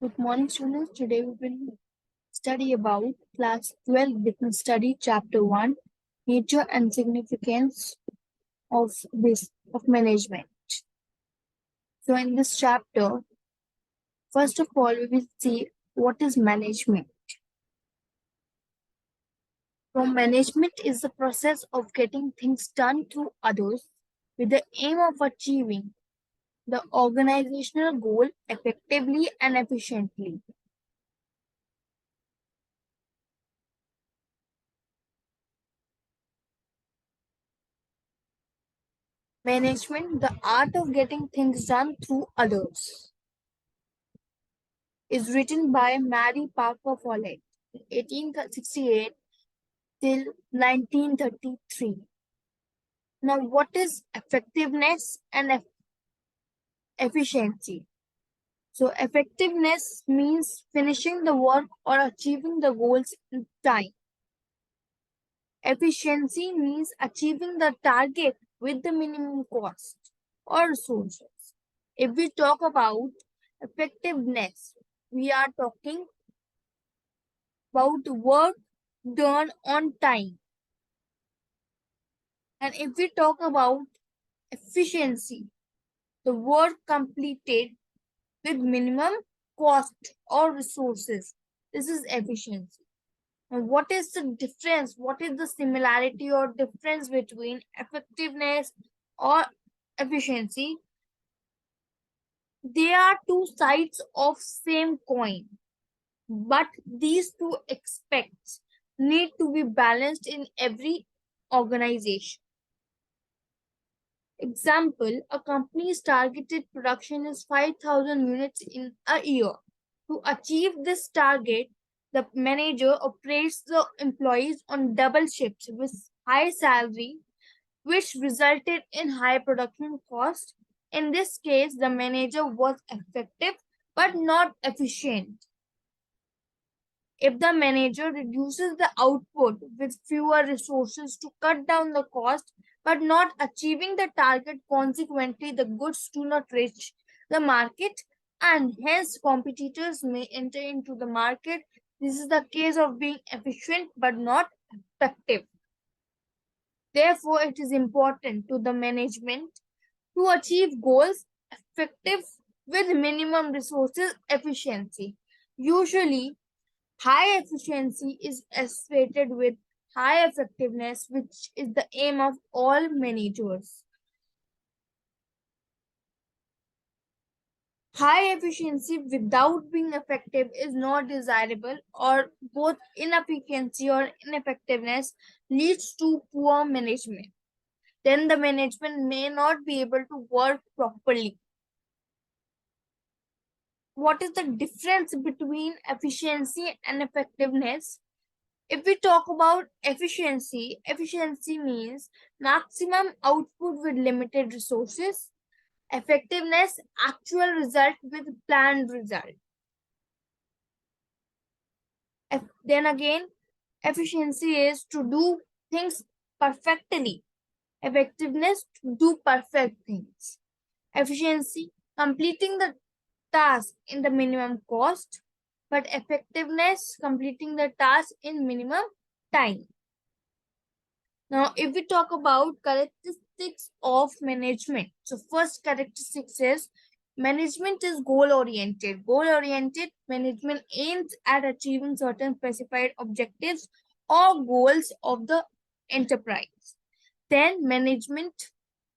Good morning, students. Today we will study about class 12 business study chapter 1 nature and significance of this of management. So in this chapter, first of all we will see what is management. So management is the process of getting things done through others with the aim of achieving the organizational goal effectively and efficiently. Management, the art of getting things done through others, is written by Mary Parker Follett, 1868 till 1933. Now, what is effectiveness and efficiency? So, effectiveness means finishing the work or achieving the goals in time. Efficiency means achieving the target with the minimum cost or resources. If we talk about effectiveness, we are talking about work done on time. And if we talk about efficiency, the work completed with minimum cost or resources. This is efficiency. And what is the difference? What is the similarity or difference between effectiveness or efficiency? They are two sides of same coin, but these two aspects need to be balanced in every organization. Example, a company's targeted production is 5,000 units in a year. To achieve this target, the manager operates the employees on double shifts with high salary, which resulted in high production cost. In this case, the manager was effective but not efficient. If the manager reduces the output with fewer resources to cut down the cost but not achieving the target, consequently, the goods do not reach the market and hence competitors may enter into the market. This is the case of being efficient but not effective. Therefore, it is important to the management to achieve goals effective with minimum resources efficiency. Usually, high efficiency is associated with high effectiveness, which is the aim of all managers. High efficiency without being effective is not desirable, or both inefficiency or ineffectiveness leads to poor management. Then the management may not be able to work properly. What is the difference between efficiency and effectiveness? If we talk about efficiency, efficiency means maximum output with limited resources. Effectiveness, actual result with planned result. Then again, efficiency is to do things perfectly. Effectiveness, to do perfect things. Efficiency, completing the task in the minimum cost, but effectiveness, completing the task in minimum time. Now, if we talk about characteristics of management, so first characteristics is management is goal oriented. Goal oriented management aims at achieving certain specified objectives or goals of the enterprise. Then management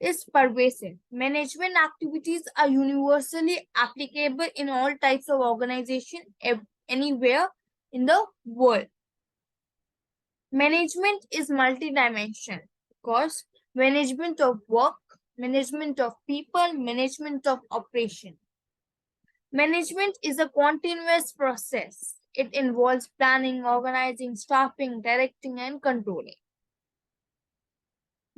is pervasive. Management activities are universally applicable in all types of organization anywhere in the world. Management is multidimensional because management of work, management of people, management of operation. Management is a continuous process. It involves planning, organizing, staffing, directing, and controlling.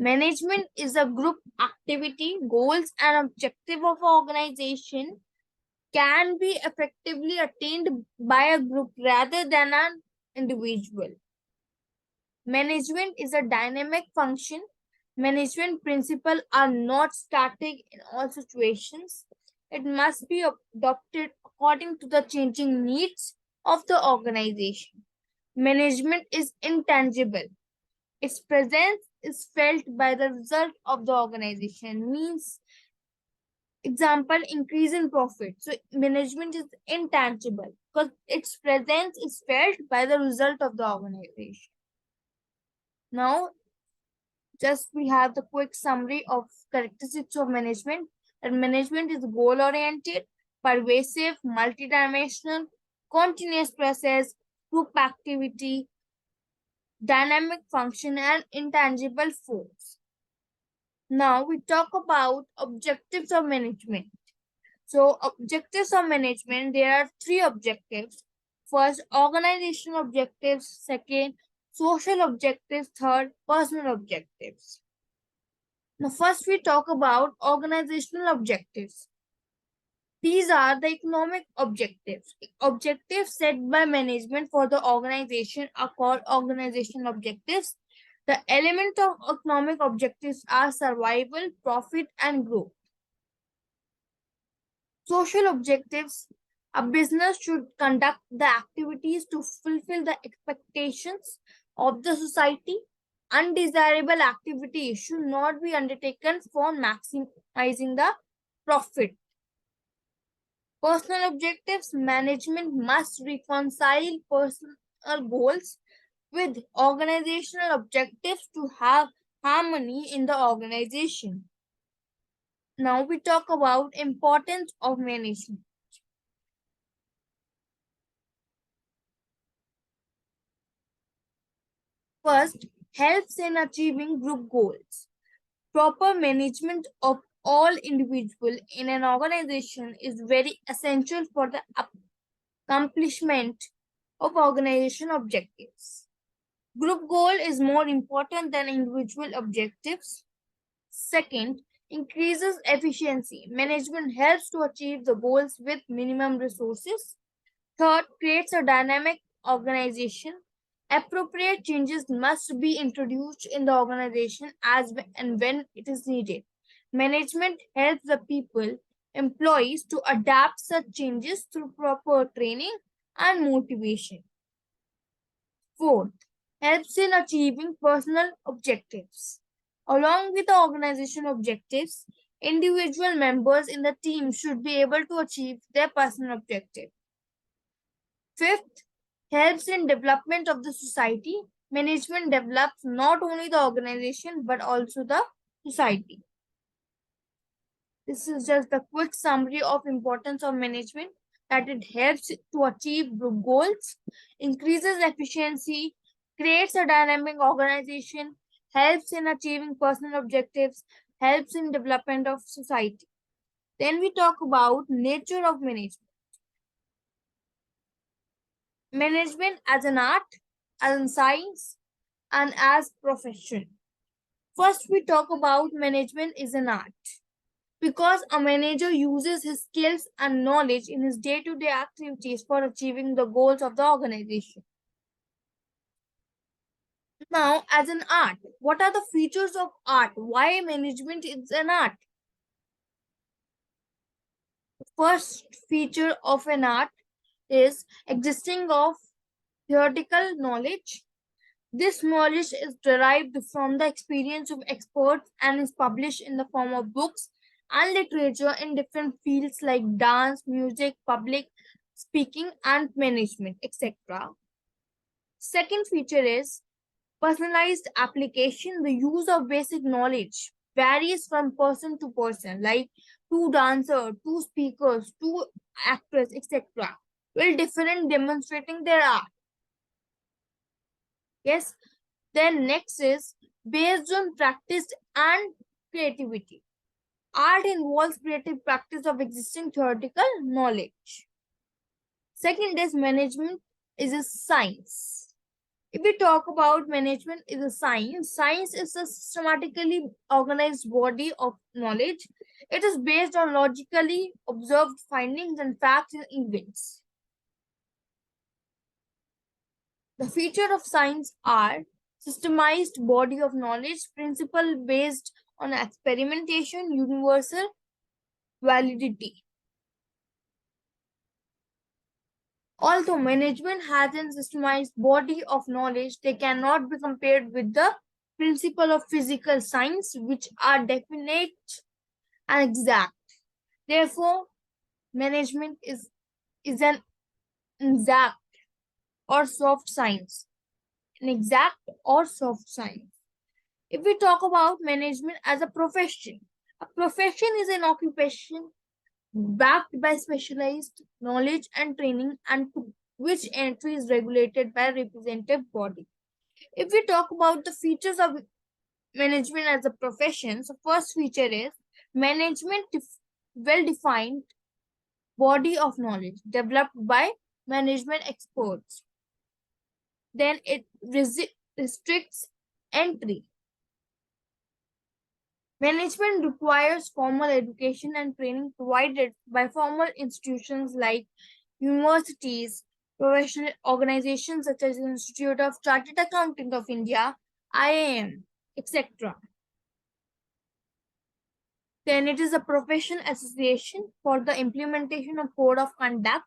Management is a group activity. Goals and objective of organization can be effectively attained by a group rather than an individual. Management is a dynamic function. Management principles are not static in all situations. it must be adopted according to the changing needs of the organization. Management is intangible. Its presence is felt by the result of the organization. Means, example, increase in profit. So management is intangible because its presence is felt by the result of the organization. Now, just we have the quick summary of characteristics of management. And management is goal oriented, pervasive, multidimensional, continuous process, group activity, dynamic function, and intangible force. Now we talk about objectives of management. So objectives of management, there are three objectives. First, organizational objectives. Second, social objectives. Third, personal objectives. Now first we talk about organizational objectives. These are the economic objectives. Objectives set by management for the organization are called organizational objectives. The element of economic objectives are survival, profit, and growth. Social objectives, a business should conduct the activities to fulfill the expectations of the society. Undesirable activities should not be undertaken for maximizing the profit. Personal objectives, management must reconcile personal goals with organizational objectives to have harmony in the organization. Now we talk about importance of management. First, helps in achieving group goals. Proper management of all individuals in an organization is very essential for the accomplishment of organization objectives. Group goal is more important than individual objectives. Second, increases efficiency. Management helps to achieve the goals with minimum resources. Third, creates a dynamic organization. Appropriate changes must be introduced in the organization as and when it is needed. Management helps the people, employees to adapt such changes through proper training and motivation. Fourth, helps in achieving personal objectives. Along with the organization objectives, individual members in the team should be able to achieve their personal objective. Fifth, helps in development of the society. Management develops not only the organization but also the society. This is just a quick summary of importance of management, that it helps to achieve group goals, increases efficiency, creates a dynamic organization, helps in achieving personal objectives, helps in development of society. Then we talk about nature of management. Management as an art, as a science, and as profession. First, we talk about management is an art because a manager uses his skills and knowledge in his day-to-day activities for achieving the goals of the organization. Now, as an art, what are the features of art? Why management is an art? The first feature of an art is existing of theoretical knowledge. This knowledge is derived from the experience of experts and is published in the form of books and literature in different fields like dance, music, public speaking, and management, etc. Second feature is personalized application. The use of basic knowledge varies from person to person, like two dancers, two speakers, two actors, etc. will differ in demonstrating their art. Yes. Then next is based on practice and creativity. Art involves creative practice of existing theoretical knowledge. Second is management is a science. If we talk about management is a science, science is a systematically organized body of knowledge. It is based on logically observed findings and facts and events. The feature of science are systemized body of knowledge, principle based on experimentation, universal validity. Although management has a systemized body of knowledge, they cannot be compared with the principle of physical science, which are definite and exact. Therefore, management is an exact or soft science. An exact or soft science. If we talk about management as a profession is an occupation backed by specialized knowledge and training and to which entry is regulated by a representative body. If we talk about the features of management as a profession, so first feature is management well-defined body of knowledge developed by management experts. Then it restricts entry. Management requires formal education and training provided by formal institutions like universities, professional organizations such as the Institute of Chartered Accountant of India, IIM, etc. Then it is a professional association for the implementation of code of conduct.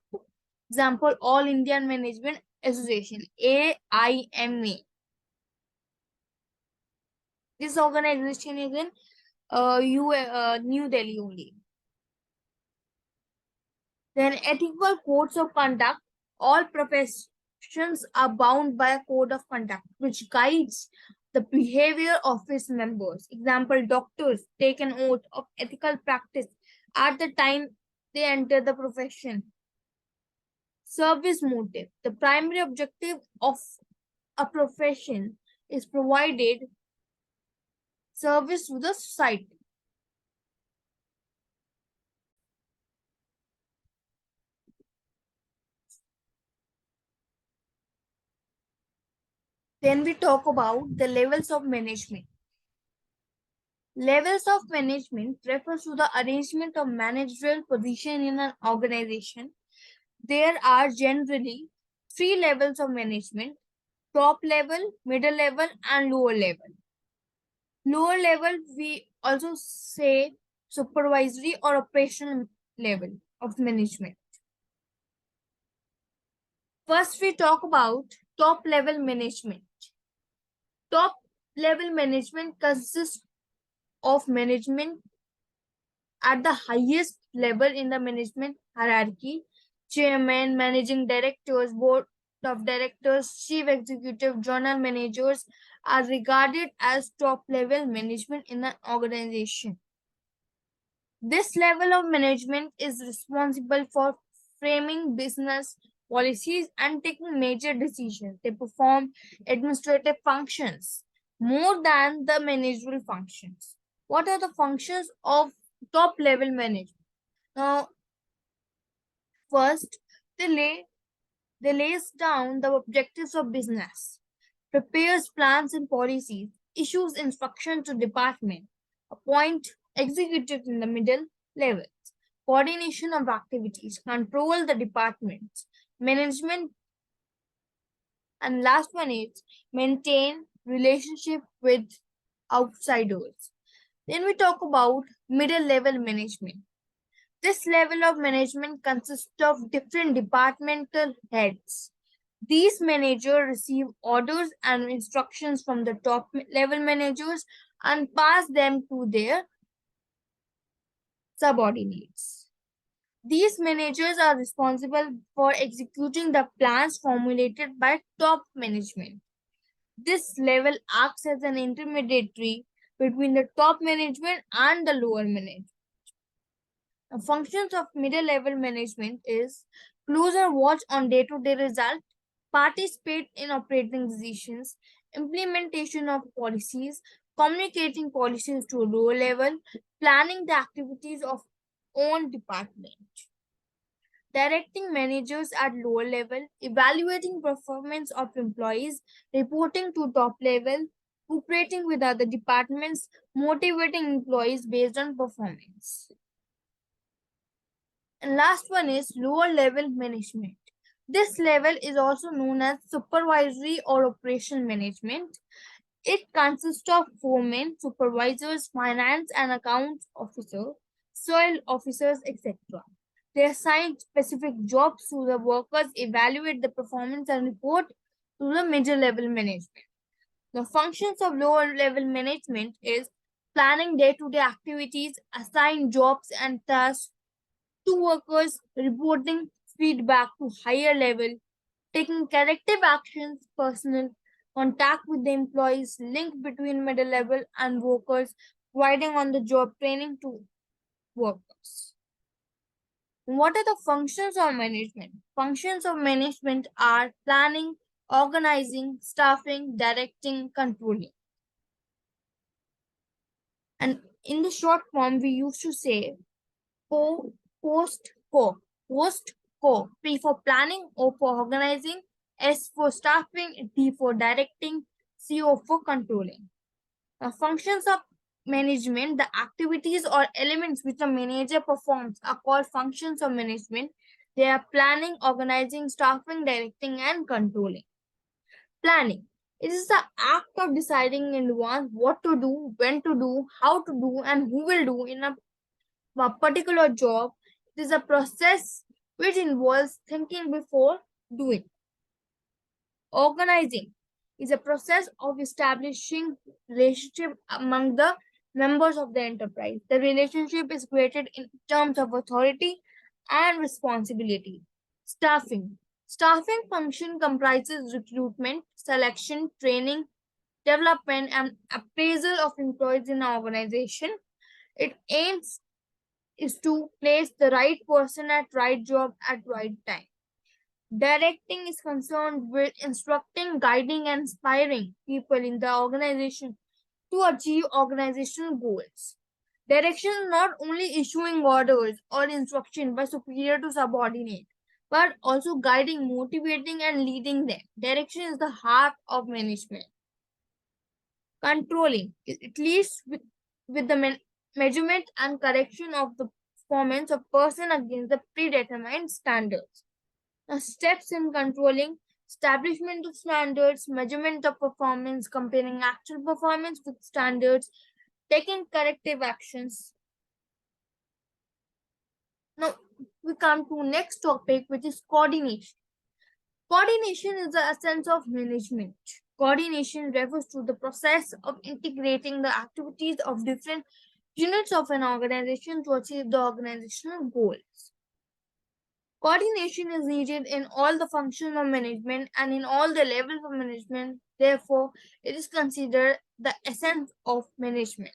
Example, All Indian Management Association, AIMA. This organization is in New Delhi only. Then ethical codes of conduct. All professions are bound by a code of conduct which guides the behavior of its members. Example, doctors take an oath of ethical practice at the time they enter the profession. Service motive. The primary objective of a profession is provided service to the society. Then we talk about the levels of management. Levels of management refers to the arrangement of managerial position in an organization. There are generally three levels of management: top level, middle level, and lower level. Lower level, we also say supervisory or operational level of management. First, we talk about top level management. Top level management consists of management at the highest level in the management hierarchy. Chairman, managing directors, board of directors, chief executive, general managers are regarded as top level management in an organization. This level of management is responsible for framing business policies and taking major decisions. They perform administrative functions more than the managerial functions. What are the functions of top level management? Now, first, they lays down the objectives of business, prepares plans and policies, issues instruction to department, appoint executives in the middle levels, coordination of activities, control the departments, management, and last one is maintain relationship with outsiders. Then we talk about middle level management. This level of management consists of different departmental heads. These managers receive orders and instructions from the top level managers and pass them to their subordinates. These managers are responsible for executing the plans formulated by top management. This level acts as an intermediary between the top management and the lower management. The functions of middle level management is closer watch on day-to-day results, participate in operating decisions, implementation of policies, communicating policies to a lower level, planning the activities of own department, directing managers at lower level, evaluating performance of employees, reporting to top level, cooperating with other departments, motivating employees based on performance. And last one is lower level management. This level is also known as supervisory or operational management. It consists of foremen, supervisors, finance and accounts officers, soil officers, etc. They assign specific jobs to the workers, evaluate the performance, and report to the middle level management. The functions of lower level management is planning day-to-day activities, assign jobs and tasks to workers, reporting feedback to higher level, taking corrective actions, personal contact with the employees, link between middle level and workers, providing on the job training to workers. What are the functions of management? Functions of management are planning, organizing, staffing, directing, controlling. And in the short form, we used to say po, post, co. Post, co. P for planning, O for organizing, S for staffing, D for directing, CO for controlling. The functions of management, the activities or elements which a manager performs are called functions of management. They are planning, organizing, staffing, directing, and controlling. Planning. It is the act of deciding in advance what to do, when to do, how to do, and who will do in a particular job. It is a process which involves thinking before doing. Organizing is a process of establishing relationship among the members of the enterprise. The relationship is created in terms of authority and responsibility. Staffing. Staffing function comprises recruitment, selection, training, development, and appraisal of employees in an organization. It aims is to place the right person at right job at right time. Directing is concerned with instructing, guiding, and inspiring people in the organization to achieve organizational goals. Direction is not only issuing orders or instruction by superior to subordinate, but also guiding, motivating, and leading them. Direction is the heart of management. Controlling. It leads with the measurement and correction of the performance of person against the predetermined standards. Now, steps in controlling establishment of standards, measurement of performance, comparing actual performance with standards, taking corrective actions. Now, we come to next topic, which is coordination. Coordination is the essence of management. Coordination refers to the process of integrating the activities of different units of an organization to achieve the organizational goals. Coordination is needed in all the functions of management and in all the levels of management. Therefore, it is considered the essence of management.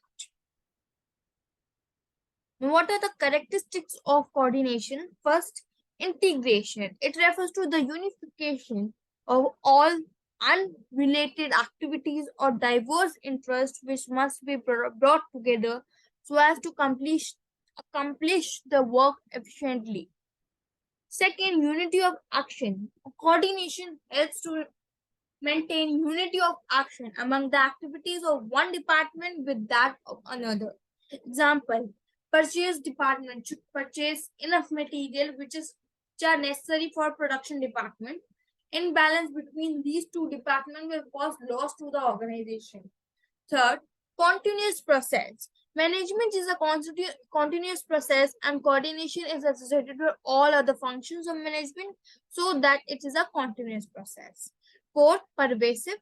Now, what are the characteristics of coordination? First, integration. It refers to the unification of all unrelated activities or diverse interests which must be brought together so as to accomplish the work efficiently. Second, unity of action. Coordination helps to maintain unity of action among the activities of one department with that of another. Example, purchase department should purchase enough material which are necessary for production department. Imbalance between these two departments will cause loss to the organization. Third, continuous process. Management is a continuous process and coordination is associated with all other functions of management so that it is a continuous process. Fourth, pervasive.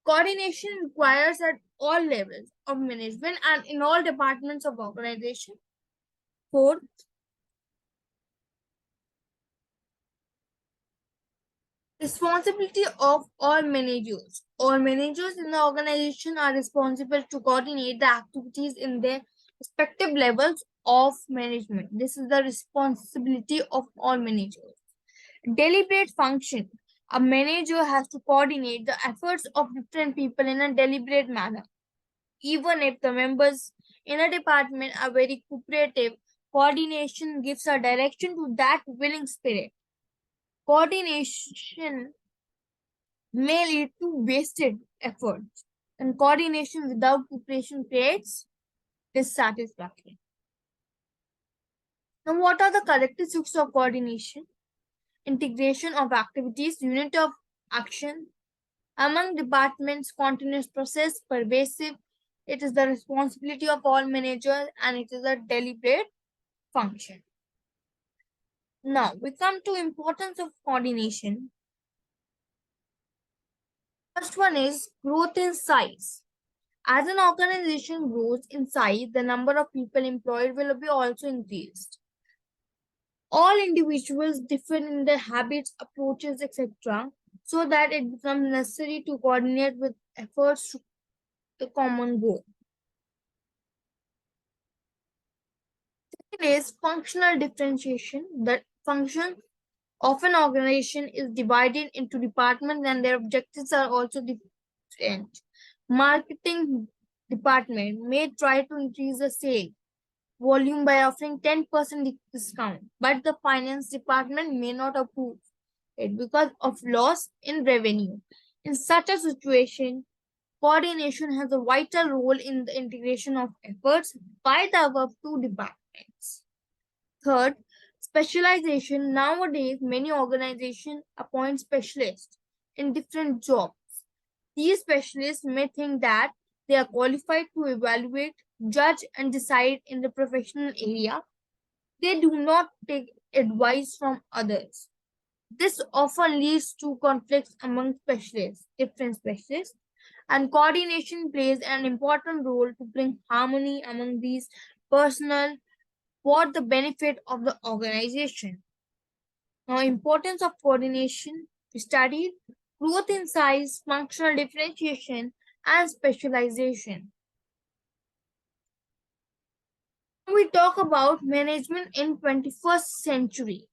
Coordination requires at all levels of management and in all departments of organization. Fourth, responsibility of all managers. All managers in the organization are responsible to coordinate the activities in their respective levels of management. This is the responsibility of all managers. Deliberate function. A manager has to coordinate the efforts of different people in a deliberate manner. Even if the members in a department are very cooperative, coordination gives a direction to that willing spirit. Coordination may lead to wasted efforts, and coordination without cooperation creates dissatisfaction. Now, what are the characteristics of coordination? Integration of activities, unit of action among departments, continuous process, pervasive. It is the responsibility of all managers and it is a deliberate function. Now we come to importance of coordination. First one is growth in size. As an organization grows in size, the number of people employed will be also increased. All individuals differ in their habits, approaches, etc., so that it becomes necessary to coordinate with efforts to the common goal. Second is functional differentiation. The function of an organization is divided into departments and their objectives are also different. Marketing department may try to increase the sale volume by offering 10% discount, but the finance department may not approve it because of loss in revenue. In such a situation, coordination has a vital role in the integration of efforts by the above two departments. Third, specialization. Nowadays, many organizations appoint specialists in different jobs. These specialists may think that they are qualified to evaluate, judge, and decide in the professional area. They do not take advice from others. This often leads to conflicts among specialists, different specialists, and coordination plays an important role to bring harmony among these personnel for the benefit of the organization. Now, importance of coordination, we studied growth in size, functional differentiation, and specialization. We talk about management in 21st century.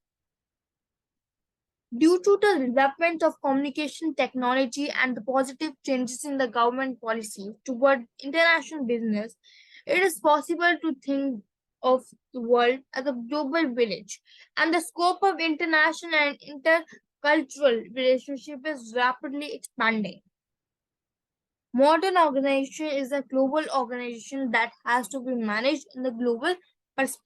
Due to the development of communication technology and the positive changes in the government policy toward international business, it is possible to think of the world as a global village, and the scope of international and intercultural relationship is rapidly expanding. Modern organization is a global organization that has to be managed in the global perspective.